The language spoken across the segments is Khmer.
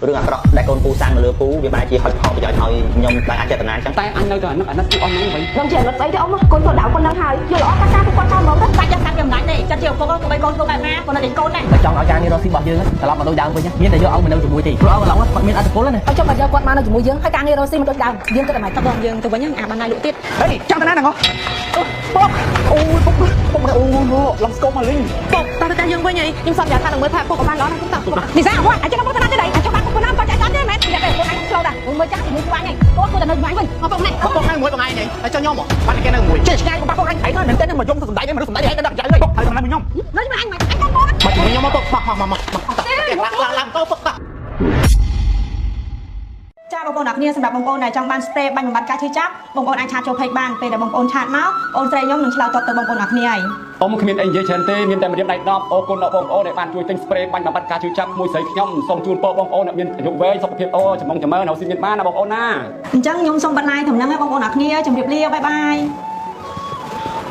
រឿងអាក្រក់ដែលកូនពូសាំងនៅលើពូវាបែរជាហុចផលប្រយោជន៍ឲ្យខ្ញុំដោយអចេតនាចឹងតែអញនៅតែអាណិតពូអស់ហ្នឹងវិញខ្ញុំជាអាណិតស្អីទេអ៊ំកូនគាត់ដៅគាត់នឹងហើយយល់ល្អកាត់ការពួកគាត់ចោលមកទៅបាច់ចាំកាត់វាមិនដាច់ទេចិត្តជាឪពុកក៏បីកូនធ្វើបែបណាគាត់នៅតែកូនដែរតែចង់ឲ្យការងាររកស៊ីរបស់យើងត្រឡប់មកដូចដើមវិញមានតែយកឲ្យមកនៅជាមួយទេព្រោះឲ្យឡងគាត់មានអត្តពលណាហើយចុះបើយកគាត់មកនៅជាមួយយើងហើយការងាររកស៊ីមិនដូចដើមយើងគិតតែមិនទៅយើងទៅវិញអាបានណាលក់ទៀតហេចង់ទៅណាហ្នឹងពុកអូយពុកអូឡំស្គមមកលីងពុកតែយើងវិញអីខ្ញុំសន្យាថានឹងមើលផាពុកក៏បានល្អណាស់ពុកតើនេះសាអត់អាចមកទៅណាទេអញចង់បានពុកណាបាច់អត់ទេមែនតែតែខ្លួនឯងឆ្លោតមើលចាស់ជាមួយស្វាញឯងគាត់គួរតែនៅស្វាញវិញមកពុកនេះពុកឯងមួយបងឯងហើយចុះខ្ញុំបានគេនៅមួយចេះឆ្ងាយក៏បាក់ពុកឯងថៃទៅមែនទេមកយំទៅសំដែងមនុស្សសំដែងឯងដល់យ៉ាងហើយពុកហើយសំដែងមួយខ្ញុំនៅជាមួយអញមិនអញចាំមកមកខ្ញុំមកពុកឡើងទៅពុកចាបងប្អូនអ្នកគ្នាសម្រាប់បងប្អូនដែលចង់បាន spray បាញ់បំបត្តិការឈឺចាប់បងប្អូនអាចឆាតចូល page បានពេលដែលបងប្អូនឆាតមកបងស្រីខ្ញុំនឹងឆ្លើយតបទៅបងប្អូនអ្នកគ្នាហើយអ៊ំគ្មានអីនិយាយច្រើនទេមានតែម្រាមដៃ10អរគុណដល់បងប្អូនដែលបានជួយទិញ spray បាញ់បំបត្តិការឈឺចាប់មួយស្រីខ្ញុំសូមជូនពរបងប្អូនអ្នកមានអាយុវែងសុខភាពល្អចម្រុងចម្រើនហើយស៊ីមានបានណាបងប្អូនណាអញ្ចឹងខ្ញុំសូមបណ្ណាយតំណឹងឲ្យបងប្អូនអ្នកគ្នាជម្រាបលាបាយបាយ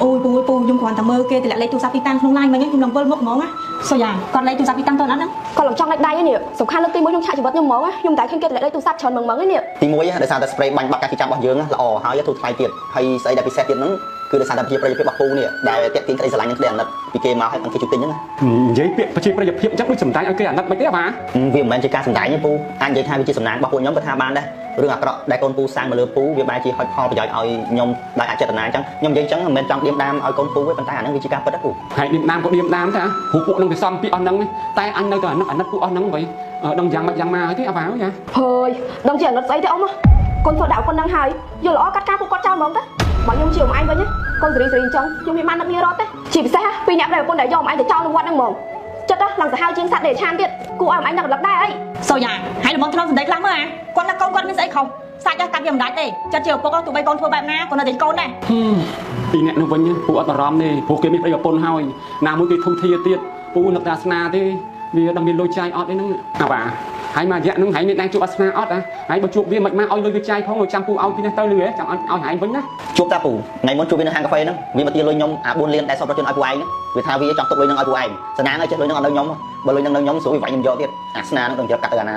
អូយពូខ្ញុំគ្រាន់តែមើលគេទម្លាក់លេខទូរស័ព្ទទីតាំងក្នុង line មិញខ្ញុំនឹងវិលមុខហ្មងណាសូយ៉ាគាត់លេខទូរស័ព្ទទីតាំងទៅអត់ហ្នឹងគាត់ឡើងចង់លេខដៃនេះសំខាន់លើកទី1ខ្ញុំឆាក់ជីវិតខ្ញុំហ្មងខ្ញុំតែឃើញគេទម្លាក់លេខទូរស័ព្ទច្រើនហ្មងនេះទី1ដោយសារតែ spray បាញ់បាត់ការឈឺចាប់របស់យើងល្អហើយធូរថ្លៃទៀតហើយស្អីដែលពិសេសទៀតហ្នឹងគឺដោយសារតែប្រជាប្រិយភាពរបស់ពូនេះដែលតាក់ទាញក្តីស្រឡាញ់និងក្តីអាណិតពីគេមកឲ្យបានគេជួយទិញហ្នឹងនិយាយពាក្យប្រជាប្រិយភាពអញ្ចឹងដូចសម្ដែងឲ្យគេអាណិតមិនទេបាទវាមិនមែនជាការសម្ដែងទេពូអាចនិយាយថាវាជាសំណាងរបស់ពួកខ្ញុំក៏ថាបានដែររឿងអាក្រក់ដែលកូនពូសាំងនៅលើពូវាបែរជាហុចផលប្រយោជន៍ឲ្យខ្ញុំដោយអចេតនាអញ្ចឹងខ្ញុំនិយាយអញ្ចឹងមិនមែនចង់ឌៀមដាមឲ្យកូនពូទេប៉ុន្តែអាហ្នឹងវាជាការពិតទេពូហើយឌៀមដាមក៏ឌៀមដាមទេព្រោះពួកនឹងវាសំពីអស់ហ្នឹងតែអញនៅតែអាណិតពួកអស់ហ្នឹងវិញដឹងយ៉ាងម៉េចយ៉ាងម៉ាហើយទេអើបាទយ៉ាហើយដឹងជាអាណិតស្អីទេអ៊ំកូនធ្វើដៅគាត់នឹងហើយយល់ល្អកាត់ការពួកគាត់ចោលហ្មងទៅបើខ្ញុំជាអ៊ំឯងវិញកូនសេរីអញ្ចឹងខ្ញុំមានបាននឹកងាររត់ទេជាពិសេសពីរអ្នកដែលប្រពន្ធដែលយកអ៊ំឯងទៅចោលនៅវត្តហ្នឹងហ្មងចិត្តឡើងសាហាវជាងសត្វដេឆានទៀតគូឲ្យអ៊ំឯងនឹករលឹកដែរអីសូយ៉ាហើយល្មមធ្នងសម្ដីខ្លាំងមើលគាត់នឹកកូនគាត់មានស្អីខុសសាច់កាត់វាមិនដាច់ទេចិត្តជាឪពុកទោះបីកូនធ្វើបែបណាគាត់នៅតែកូនដែរពីអ្នកនោះវិញពូអត់បារម្ភទេព្រោះគេមានប្រិយប្រពន្ធហើយណាមួយគេធំធាទៀតពូនឹកតែអាសនាទេវាដឹងមានលុយចាយអត់ទេហ្នឹងអាបាទហើយមករយៈហ្នឹងហើយមានដែរជួបអាសនាអត់ហើយបើជួបវាមិនមកឲ្យលុយវាចាយផងចាំពូឲ្យពីនេះទៅលឿចង់ឲ្យហែងវិញណាជួបតាពូថ្ងៃមុនជួបវានៅហាងកាហ្វេហ្នឹងវាមកទាលុយខ្ញុំអា4លានដែលសពប្រជជនឲ្យពូឯងវាថាវាចង់ទុកលុយហ្នឹងឲ្យពូឯងសណាងឲ្យចិត្តលុយហ្នឹងអត់នៅខ្ញុំបើលុយហ្នឹងនៅខ្ញុំស្រួលវាវាយខ្ញុំយកទៀតអាសនាហ្នឹងต้องចាប់កាត់ទៅអាណ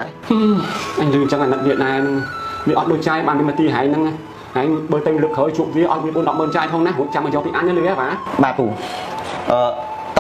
ាអញលឺចឹងអាណិតវាដែរវាអត់លុយចាយបានវាមកទីហែងហ្នឹងហើយបើទៅលើកក្រោយជួបវាឲ្យវា4 10,000ចាយផងណារួចចាំមកយកពីអញលឿបាទពូ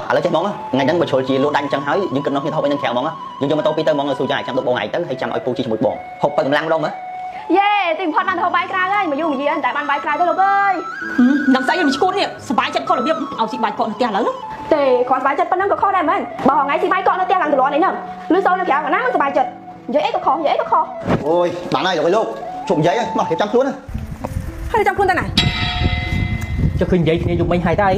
ឥឡូវចេះហ្មងថ្ងៃហ្នឹងបើជ្រុលជាលក់ដាច់អញ្ចឹងហើយយើងគិតនោះគ្នាហូបអីនឹងក្រៅហ្មងយើងយកម៉ូតូពីរទៅហ្មងស៊ូចាចាំទុកបងឯងទៅហើយចាំឲ្យពូជីជាមួយបងហូបទៅកម្លាំងម្ដងមើលយេទីបំផុតបានទៅហូបបាយក្រៅហើយមកយូរយាតែបានបាយក្រៅទៅលោកអើយដល់ស្អីខ្ញុំឈួតនេះសុបាយចិត្តខុសរបៀបឲ្យស៊ីបាយកក់នៅផ្ទះឥឡូវនោះទេគាត់សុបាយចិត្តប៉ុណ្ណឹងក៏ខុសដែរមែនបើថ្ងៃស៊ីបាយកក់នៅផ្ទះឡើងទលាន់នេះហ្នឹងឬសូវនៅក្រៅកណាមិនសុបាយចិត្តនិយាយអីក៏ខុសអូយបានហើយលោកជុំនិយាយមករៀបចំខ្លួនហើយចាំខ្លួនទៅណាចុះឃើញនិយាយគ្នាយប់មិញហើយតើ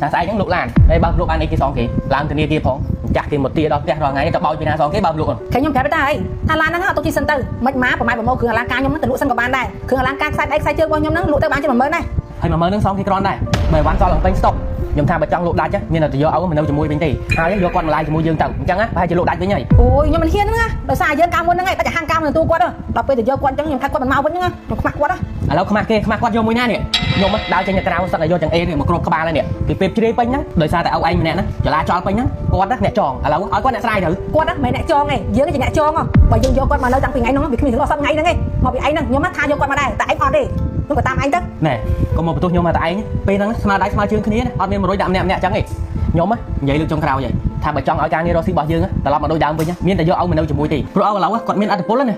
តែស្អែកហ្នឹងលោកឡានហើយបើលោកបានអីគេសងគេឡើងទៅនីតិផងចាស់គេមកទាដល់ផ្ទះរាល់ថ្ងៃទៅបោចពីណាសងគេបើលោកខ្ញុំប្រាប់តែហើយថាឡានហ្នឹងអត់ទុកទីសិនទៅមិនម៉ាប្រម៉ែប្រមោគ្រឿងអលង្ការខ្ញុំហ្នឹងទៅលក់សិនក៏បានដែរគ្រឿងអលង្ការខ្សែដៃខ្សែជើងរបស់ខ្ញុំហ្នឹងលក់ទៅបានជា10000ដែរហើយ10000ហ្នឹងសងគេគ្រាន់ដែរបើវ៉ាន់សល់ឡើងពេញស្តុកខ្ញុំថាបើចង់លក់ដាច់មានតែយកឲ្យមកនៅជាមួយវិញទេហើយយកគាត់មកឡាយជាមួយយើងទៅអញ្ចឹងប្រហែលជាលក់ដាច់វិញហើយអូយខ្ញុំមិនហ៊ានហ្នឹងដោយសារយើងកាលមុនហ្នឹងឯងតែហាងកាមនឹងទូគាត់ដល់ពេលទៅយកគាត់អញ្ចឹងខ្ញុំថាគាត់មិនមកវិញហ្នឹងខ្ញុំខ្មាស់គាត់ឥឡូវខ្មាស់គេខ្មាស់គាត់យកមួយណានេះខ្ញុំដើរចេញទៅក្រៅសឹកឲ្យយកទាំងអេមកគ្របក្បាលហើយនេះពីពេលជ្រាយពេញហ្នឹងដោយសារតែឪឯងម្នាក់ហ្នឹងចលាចលពេញហ្នឹងគាត់អ្នកចងឥឡូវឲ្យគាត់អ្នកស្រាយទៅគាត់មិនអ្នកចងទេយើងជាអ្នកចងបើយើងយកគាត់មកនៅតាំងពីថ្ងៃហ្នឹងវាគ្មានរឿងអស់សប្តាហ៍ថ្ងៃហ្នឹងទេមកពីឯងហ្នឹងខ្ញុំថាយកគាត់មកដែរតែឯងអត់ទេខ្ញុំក៏តាមឯងទៅណែកុំមកបន្ទោសខ្ញុំមកតែឯងពេលហ្នឹងស្មារតីស្មើជើងគ្នាអត់មាន100ដាក់ម្នាក់អញ្ចឹងទេខ្ញុំនិយាយលើកចុងក្រោយហើយថាបើចង់ឲ្យការងាររកស៊ីរបស់យើងត្រឡប់មកដូចដើមវិញមានតែយកឲ្យមកនៅជាមួយទេព្រោះឥឡូវគាត់មានអត្តពលណា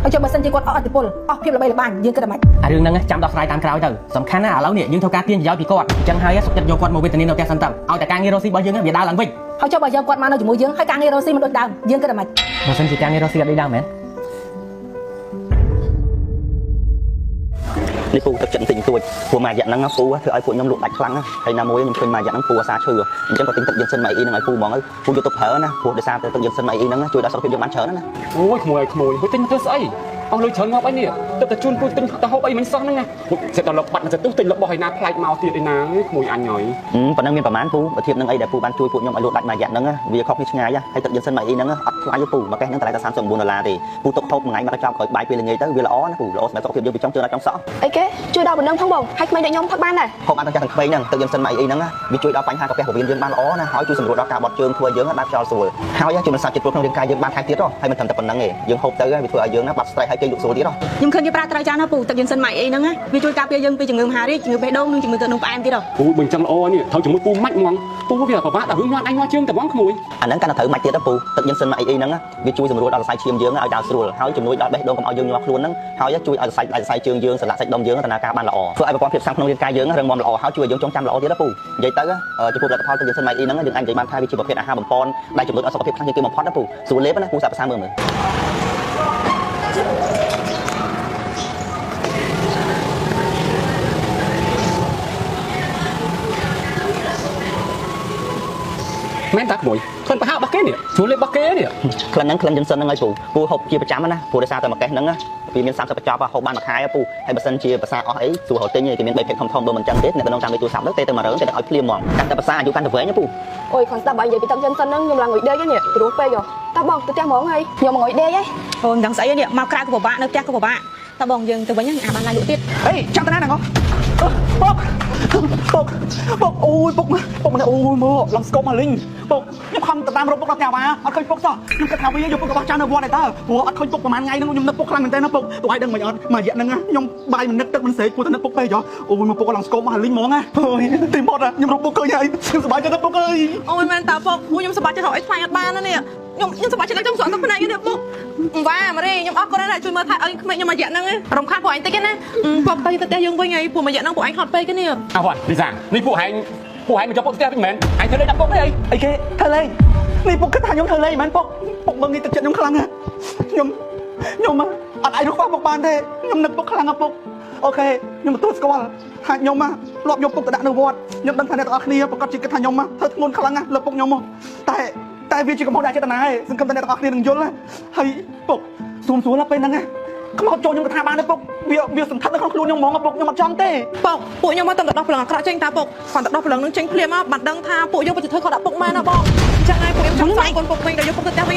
ហើយចុះបើសិនជាគាត់អស់អត្តពលអស់ភាពល្បីល្បាញយើងគិតតែម៉េចអារឿងហ្នឹងចាំដោះស្រាយតាមក្រោយទៅសំខាន់ណាឥឡូវនេះយើងធ្វើការទាញប្រយោជន៍ពីគាត់អញ្ចឹងហើយសុខចិត្តយកគាត់មកវេទនានៅផ្ទះសិនទៅឲ្យតែការងាររកស៊ីរបស់យើងវាដើរឡើងវិញហើយចុះបើយកគាត់មកនៅជាមួយយើងហើយការងាររកស៊ីមិនដូចដើមយើងគិតតែម៉េចបើសិនជាការងាររកស៊ីអត់ដូចដើមមែននេះពូទឹកចិត្តទិញទួចព្រោះមួយរយៈហ្នឹងពូធ្វើឲ្យពួកខ្ញុំលក់ដាច់ខ្លាំងហើយណាមួយខ្ញុំឃើញមួយរយៈហ្នឹងពូអាសាឈឺអញ្ចឹងក៏ទិញទឹកយើងសិនមកអីហ្នឹងឲ្យពូហ្មងពូយកទៅប្រើណាព្រោះដោយសារទឹកយើងសិនមកអីហ្នឹងជួយដល់សុខភាពយើងបានច្រើនណាអូយក្មួយហួចទិញទៅស្អី អស់លុយច្រើនមកអីនេះទៅតែជូនពូទិញទៅហូបអីមិនសោះហ្នឹងណាសេតតែលុបបាត់ទៅទិញរបស់ឲ្យណាផ្លែកមកទៀតឯណាក្មួយអញហើយ ប៉ុណ្ណឹងមានប្រហែលពូបើធៀបនឹងអីដែលពូបានជួយពួកខ្ញុំឲ្យលក់ដាច់មួយរយៈហ្នឹងវាខុសគ្នាឆ្ងាយហើយទឹកយន្តសិនមកអីហ្នឹងអត់ថ្លៃទេពូមួយកេះហ្នឹងតម្លៃតែ$39ទេពូទុកហូបមួយថ្ងៃមកចប់ក្រោយបាយពេលល្ងាចទៅវាល្អណាពូល្អសម្រាប់សុខភាពយើងពីចុងជើងដល់ចុងសក់ អីគេជួយដល់ប៉ុណ្ណឹងផងបងហើយក្មេងដូចខ្ញុំផឹកបានដែរ ហូបបានទាំងចាស់ទាំងក្មេងហ្នឹងទឹកយន្តសិនមកអីហ្នឹងវាជួយដល់បញ្ហាកាពះពោះវៀនយើងបានល្អណាហើយជួយសម្រួលដល់ការបត់ជើងធ្វើយើងបានខ្យល់ស្រួលហើយជួយមិនសាច់ចិត្តក្នុងរាងកាយយើងបានថែមទៀតហើយមិនត្រឹមតែប៉ុណ្្នឹងទេយើងហូបទៅវាធ្វើឲ្យយើងណាបាត់ stress ហើយគេលក់ស្រួលទៀត ខ្ញុំឃើញគេប្រើត្រូវចាស់ណាពូទឹកយន្តសិនម៉ៃអីហ្នឹងវាជួយការពារយើងពីជំងឺមហារីកជំងឺបេះដូងនិងជំងឺទឹកនោមផ្អែមទៀត ពូបើអញ្ចឹងល្អនេះត្រូវជាមួយពូម៉ាច់ហ្មងពូវាពិបាកដល់រឿងញាត់អញញាត់ជើងតែហ្មងក្មួយ អាហ្នឹងកាន់តែត្រូវម៉ាច់ទៀតទៅពូទឹកយន្តសិនមកអីហ្នឹងវាជួយសម្រួលដល់សរសៃឈាមយើងឲ្យដើរស្រួលហើយជំនួយដល់បេះដូងកុំឲ្យយើងញាស់ខ្លួនហ្នឹងហើយជួយឲ្យសរសៃជើងយើងសន្លាក់សាច់ដុំយើងដំណើរការបានល្អធ្វើឲ្យប្រព័ន្ធភាពស៊ាំក្នុងរាងកាយយើងរឹងមាំល្អហើយជួយឲ្យយើងចងចាំល្អទៀតទៅពូនិយាយទៅចំពោះផលិតផលទឹកយន្តសិនមកអីហ្នឹងយើងអាចនិយាយបានថាវាជាប្រភេទអាហារបំពន់ដែលជំនួយដល់សុខភាពខ្លាំងជាងគេបំផុតណាពូស្រួលលេបណាពូសាកភាសាមើល មែនតាក្មួយខ្លួនប្រហែលរបស់គេនេះជួលលេបរបស់គេនេះ ក្លិនហ្នឹងក្លិនយន្តសិនហ្នឹងហើយពូហូបជាប្រចាំណាព្រោះដោយសារតែមួយកេះហ្នឹងវាមាន30កញ្ចប់ហូបបានមួយខែពូហើយបើសិនជាភាសាអស់អីស្រួលហៅទិញគេមាន3ភេទធំបើមិនចឹងទេអ្នកក្នុងតាមលេខទូរស័ព្ទទៅទេទៅមករើទេឲ្យភ្លាមហ្មងកាន់តែភាសាអាយុកាន់តែវែងពូ អូយខំស្ដាប់បើនិយាយពីទឹកយន្តសិនហ្នឹងខ្ញុំឡើងងុយដេកនេះព្រោះពេកតើបងទៅផ្ទះហ្មងហើយខ្ញុំងុយដេកហ៎ អូមិនដឹងស្អីនេះមកក្រៅក៏ពិបាកនៅផ្ទះក៏ពិបាកតើបងយើងទៅវិញអាចបានឡាយលក់ទៀត អេចាំតាណាហ្នឹងពុកអូយពុកម្នាក់អូយមើលឡំស្គប់មកលីងពុកខ្ញុំខំតាមរកពុកដល់ផ្ទះវ៉ាអត់ឃើញពុកសោះខ្ញុំគិតថាវាយកពុករបស់ចាស់នៅវត្តឯតើព្រោះអត់ឃើញពុកប្រហែលថ្ងៃហ្នឹងខ្ញុំនឹកពុកខ្លាំងមែនតើណាពុកទៅឲ្យដឹងមិនអត់មួយរយៈហ្នឹងខ្ញុំបាយមិននឹកទឹកមិនស្រេកព្រោះតែនឹកពុកពេកហ៎អូយមើលពុកឡំស្គប់មកលីងហ្មងណាអូយទីមកខ្ញុំរកពុកឃើញហើយខ្ញុំសប្បាយចិត្តណាពុកអើយ អូយមែនតើពុកខ្ញុំសប្បាយចិត្តរកអីថ្លៃអត់បានណានេះខ្ញុំសប្បាយចិត្តខ្ញុំសក់ទឹកភ្នែកនេះពុកវ៉ាម៉ារីខ្ញុំអរគុណណាស់ជួយមើលថែឲ្យក្មេងខ្ញុំមួយរយៈហ្នឹងរំខានពួកអញតិចណាពុកទៅផ្ទះយើងវិញហើយពួកមួយរយៈហ្នឹងពួកអញខត់ពេកនេះ អើវ៉ាលីសានេះពួកហែងមកចុះពុកផ្ទះវិញមែនហែងធ្វើលេខដាក់ពុកទេអី គេធ្វើលេងនេះពុកគិតថាខ្ញុំធ្វើលេងមែនពុកមើងនេះទឹកចិត្តខ្ញុំខ្លាំងណាស់ខ្ញុំអត់អាចរកខ្វះពុកបានទេខ្ញុំនឹកពុកខ្លាំងណាស់ពុកអូខេខ្ញុំទទួលស្គាល់ថាខ្ញុំធ្លាប់យកពុកទៅដាក់នៅវត្តខ្ញុំដឹងថាអ្នកទាំងអស់គ្នាប្រកាសជាគិតថាខ្ញុំធ្វើធ្ងន់ខ្លាំងណាស់លើពុកខ្ញុំតែវាជាកំហុសដែលចេតនាទេសង្ឃឹមថាអ្នកទាំងអស់គ្នានឹងយល់ហើយពុកស៊ូមស្រួលពេលហ្នឹងខ្មោចចូលខ្ញុំទៅថាបានទេពុកវាសន្ធិដ្ឋនៅក្នុងខ្លួនខ្ញុំហ្មងពុកខ្ញុំអត់ចង់ទេ ពុកពួកខ្ញុំមកតែដោះព្រលឹងអាក្រក់ចេញតាពុកគាត់តែដោះព្រលឹងនឹងចេញភ្លាមមកបានដឹងថាពួកយើងពិតជាធ្វើគាត់ដាក់ពុកមែនណាបងអញ្ចឹងហើយពួកខ្ញុំចង់សងគុណពុកវិញដល់យកពុកទៅផ្ទះវិញ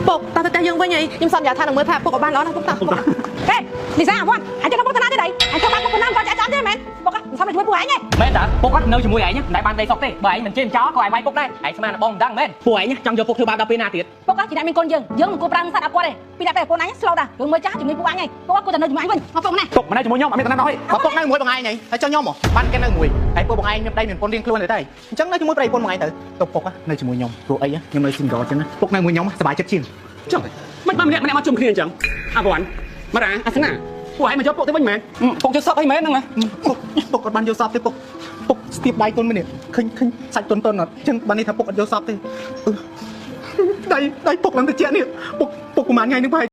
ពុកតើទៅផ្ទះយើងវិញអីខ្ញុំសន្យាថានឹងមើលថាពុកក៏បានល្អណាស់ពុកតាហេលីសាអវ៉ាអញចង់ពុកទៅណាទេអញចង់បានពុកទៅណាគាត់អាចចាំទេមែនពុកមិនសមជួយពួកឯងទេ មែនតាពុកគាត់នៅជាមួយឯងមិនដែលបានដីសុកទេបើឯងមិនជិះចោលក៏ឯងវាយពុកដែរឯងស្មានបងមិនដឹងមែនពួកឯងចង់យកពុកធ្វើបាបដល់ពេលណាទៀត ពុកជាអ្នកមានកូនយើងមិនគួរប្រើសាច់អាប់គាត់ទេពីអ្នកតែប្រពន្ធអញស្លូតដែររឿងមើលចាស់ជាមួយពួកអញឯងពុកគាត់ទៅនៅជាមួយអញវិញមកពុកណា ពុកមិននៅជាមួយខ្ញុំអត់មានតំណែងដល់ទេបើពុកនៅជាមួយបងឯងហើយចុះខ្ញុំបានគេនៅមួយហើយពួកបងឯងខ្ញុំដៃមានប្រពន្ធរៀងខ្លួនទេអញ្ចឹងនៅជាមួយប្រិយប្រពន្ធបងឯងទៅទុកពុកនៅជាមួយខ្ញុំព្រោះអីខ្ញុំនៅ single អញ្ចឹងពុកនៅមួយខ្ញុំសប្បាយចិត្តជាង ចឹងមិនបានម្នាក់មកជុំគ្នាអញ្ចឹងអាវ៉ាន់មករាអាស្នាពួកឯងមកយកពុកទៅវិញមែនពុកយកសក់អីមែនហ្នឹងពុកអត់បានយកសពទេពុកស្ទាបដៃទុនមែននេះឃើញសាច់ទុនអត់អញ្ចឹងបាននេះថាពុកអត់យកសពទេដៃពុកឡើងទៅជានេះពុកប្រហែលថ្ងៃនេះប្រហែល